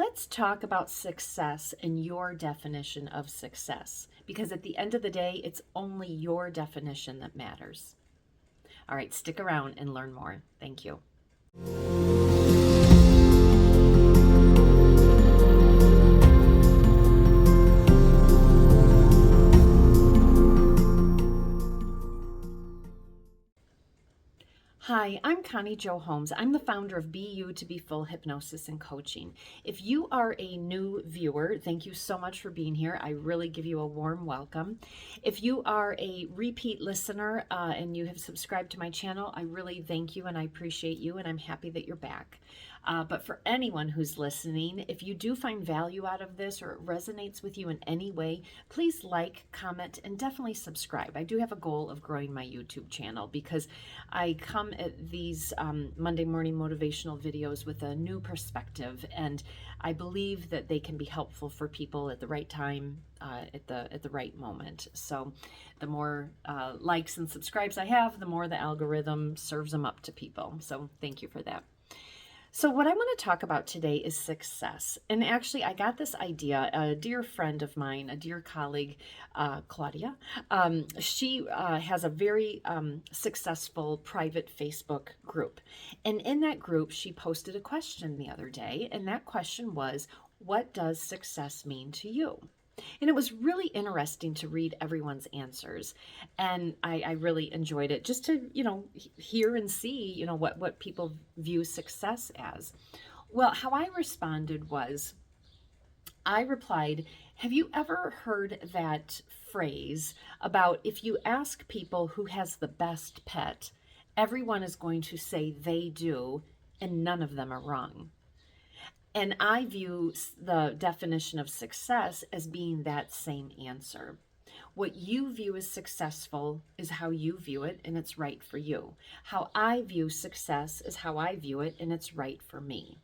Let's talk about success and your definition of success, because at the end of the day, it's only your definition that matters. All right, stick around and learn more. Thank you. Hi, I'm Connie Jo Holmes. I'm the founder of Be You to Be Full Hypnosis and Coaching. If you are a new viewer, thank you so much for being here. I really give you a warm welcome. If you are a repeat listener and you have subscribed to my channel, I really thank you and I appreciate you, and I'm happy that you're back. But for anyone who's listening, if you do find value out of this or it resonates with you in any way, please like, comment, and definitely subscribe. I do have a goal of growing my YouTube channel because I come at these Monday morning motivational videos with a new perspective, and I believe that they can be helpful for people at the right time, at the right moment. So the more likes and subscribes I have, the more the algorithm serves them up to people. So thank you for that. So what I want to talk about today is success. And actually, I got this idea. A dear friend of mine, a dear colleague, Claudia, she has a very successful private Facebook group. And in that group, she posted a question the other day. And that question was, what does success mean to you? And it was really interesting to read everyone's answers. And I really enjoyed it just to, hear and see, what people view success as. Well, how I responded was, I replied, have you ever heard that phrase about if you ask people who has the best pet, everyone is going to say they do, and none of them are wrong? And I view the definition of success as being that same answer. What you view as successful is how you view it, and it's right for you. How I view success is how I view it, and it's right for me.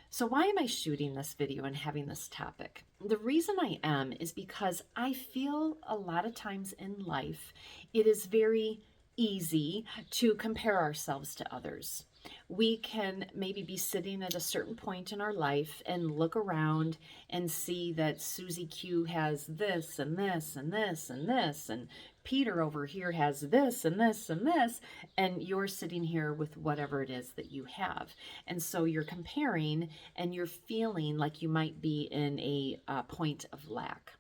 So why am I shooting this video and having this topic? The reason I am is because I feel a lot of times in life, it is very easy to compare ourselves to others. We can maybe be sitting at a certain point in our life and look around and see that Susie Q has this and this and this and this, and Peter over here has this and this and this, and you're sitting here with whatever it is that you have. And so you're comparing and you're feeling like you might be in a point of lack.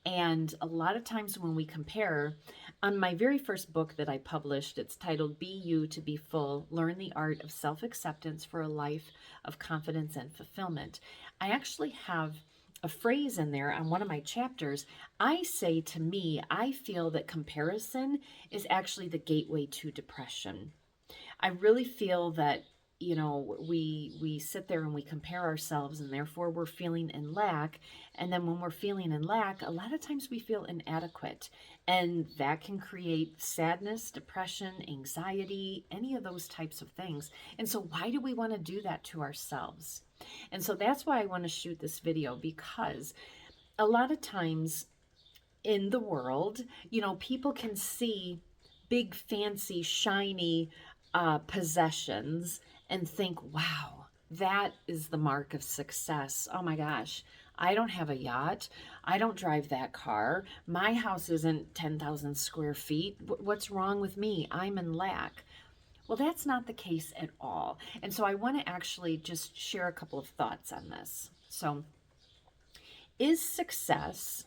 And a lot of times when we compare, on my very first book that I published, it's titled Be You to Be Full, Learn the Art of Self-Acceptance for a Life of Confidence and Fulfillment. I actually have a phrase in there on one of my chapters. I say to me, I feel that comparison is actually the gateway to depression. I really feel that we sit there and we compare ourselves, and therefore we're feeling in lack. And then when we're feeling in lack, a lot of times we feel inadequate, and that can create sadness, depression, anxiety, any of those types of things. And so why do we want to do that to ourselves? And so that's why I want to shoot this video, because a lot of times in the world, people can see big, fancy, shiny possessions and think, wow, that is the mark of success. Oh my gosh, I don't have a yacht. I don't drive that car. My house isn't 10,000 square feet. What's wrong with me? I'm in lack. Well, that's not the case at all. And so I want to actually just share a couple of thoughts on this. So, is success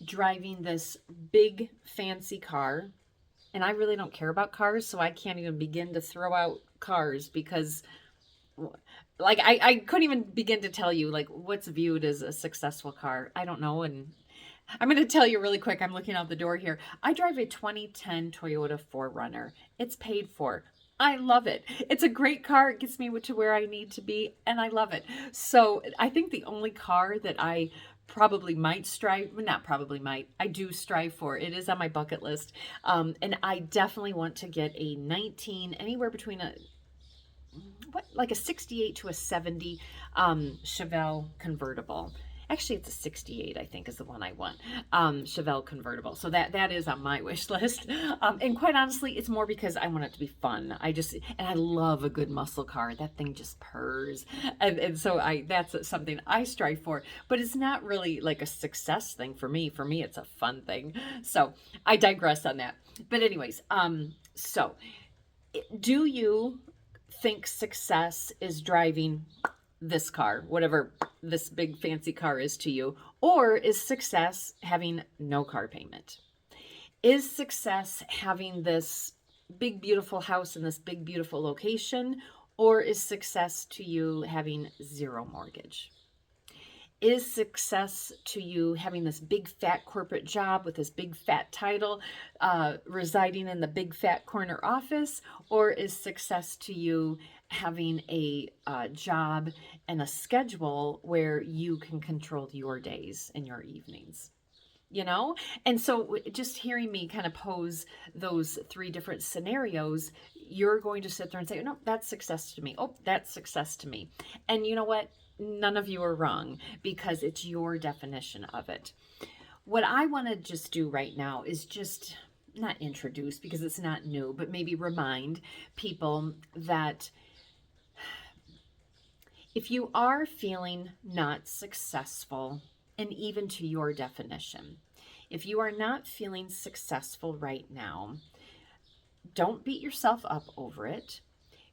driving this big, fancy car? And I really don't care about cars, so I can't even begin to throw out cars because, like, I couldn't even begin to tell you, like, what's viewed as a successful car. I don't know. And I'm going to tell you really quick. I'm looking out the door here. I drive a 2010 Toyota 4Runner. It's paid for. I love it. It's a great car. It gets me to where I need to be, and I love it. So I think the only car that I probably might strive, not probably might, I do strive for, it is on my bucket list. And I definitely want to get a 19, anywhere between like a 68 to a 70 Chevelle convertible. Actually, it's a 68, I think, is the one I want. Chevelle convertible. So that is on my wish list. And quite honestly, it's more because I want it to be fun. And I love a good muscle car. That thing just purrs. And so that's something I strive for. But it's not really like a success thing for me. For me, it's a fun thing. So I digress on that. But anyways, so do you think success is driving this car, whatever this big fancy car is to you? Or is success having no car payment? Is success having this big, beautiful house in this big, beautiful location? Or is success to you having zero mortgage? Is success to you having this big fat corporate job with this big fat title, residing in the big fat corner office? Or is success to you having a job and a schedule where you can control your days and your evenings? You know? And so just hearing me kind of pose those three different scenarios, you're going to sit there and say, no, that's success to me. Oh, that's success to me. And you know what? None of you are wrong, because it's your definition of it. What I want to just do right now is just not introduce, because it's not new, but maybe remind people that if you are feeling not successful, and even to your definition, if you are not feeling successful right now, don't beat yourself up over it.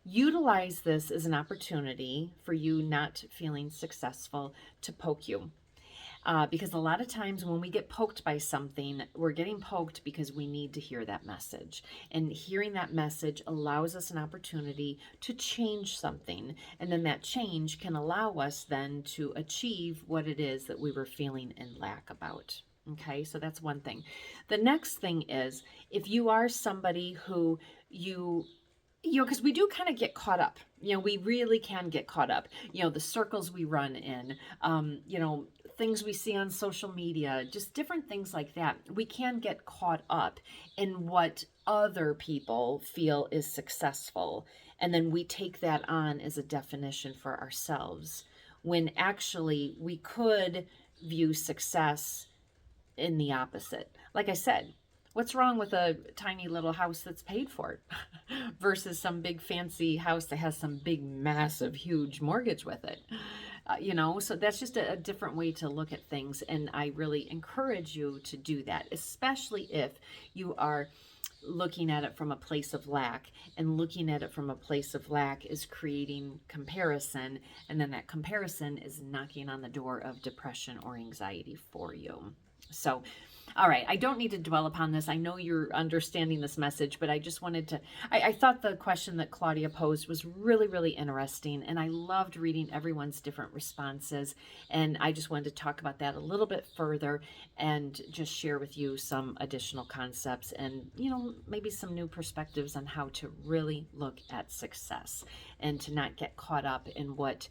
Utilize this as an opportunity for you not feeling successful to poke you. Because a lot of times when we get poked by something, we're getting poked because we need to hear that message. And hearing that message allows us an opportunity to change something. And then that change can allow us then to achieve what it is that we were feeling in lack about. Okay, so that's one thing. The next thing is, if you are somebody who because we do kind of get caught up. We really can get caught up. The circles we run in, things we see on social media, just different things like that. We can get caught up in what other people feel is successful. And then we take that on as a definition for ourselves, when actually we could view success in the opposite. Like I said, what's wrong with a tiny little house that's paid for versus some big fancy house that has some big, massive, huge mortgage with it? So that's just a different way to look at things. And I really encourage you to do that, especially if you are looking at it from a place of lack, and looking at it from a place of lack is creating comparison. And then that comparison is knocking on the door of depression or anxiety for you. So, all right, I don't need to dwell upon this. I know you're understanding this message, but I just wanted to, I thought the question that Claudia posed was really, really interesting, and I loved reading everyone's different responses, and I just wanted to talk about that a little bit further and just share with you some additional concepts and, maybe some new perspectives on how to really look at success and to not get caught up in what,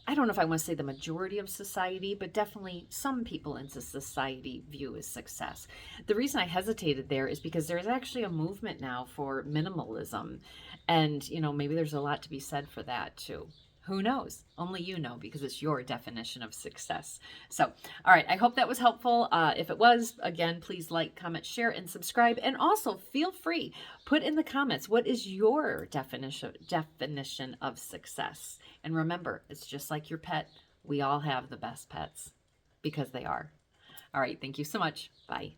I don't know if I want to say the majority of society, but definitely some people in society view as success. The reason I hesitated there is because there's actually a movement now for minimalism. And, maybe there's a lot to be said for that too. Who knows? Only you know, because it's your definition of success. So, all right, I hope that was helpful. If it was, again, please like, comment, share, and subscribe. And also feel free, put in the comments, what is your definition of success? And remember, it's just like your pet. We all have the best pets, because they are. All right, thank you so much. Bye.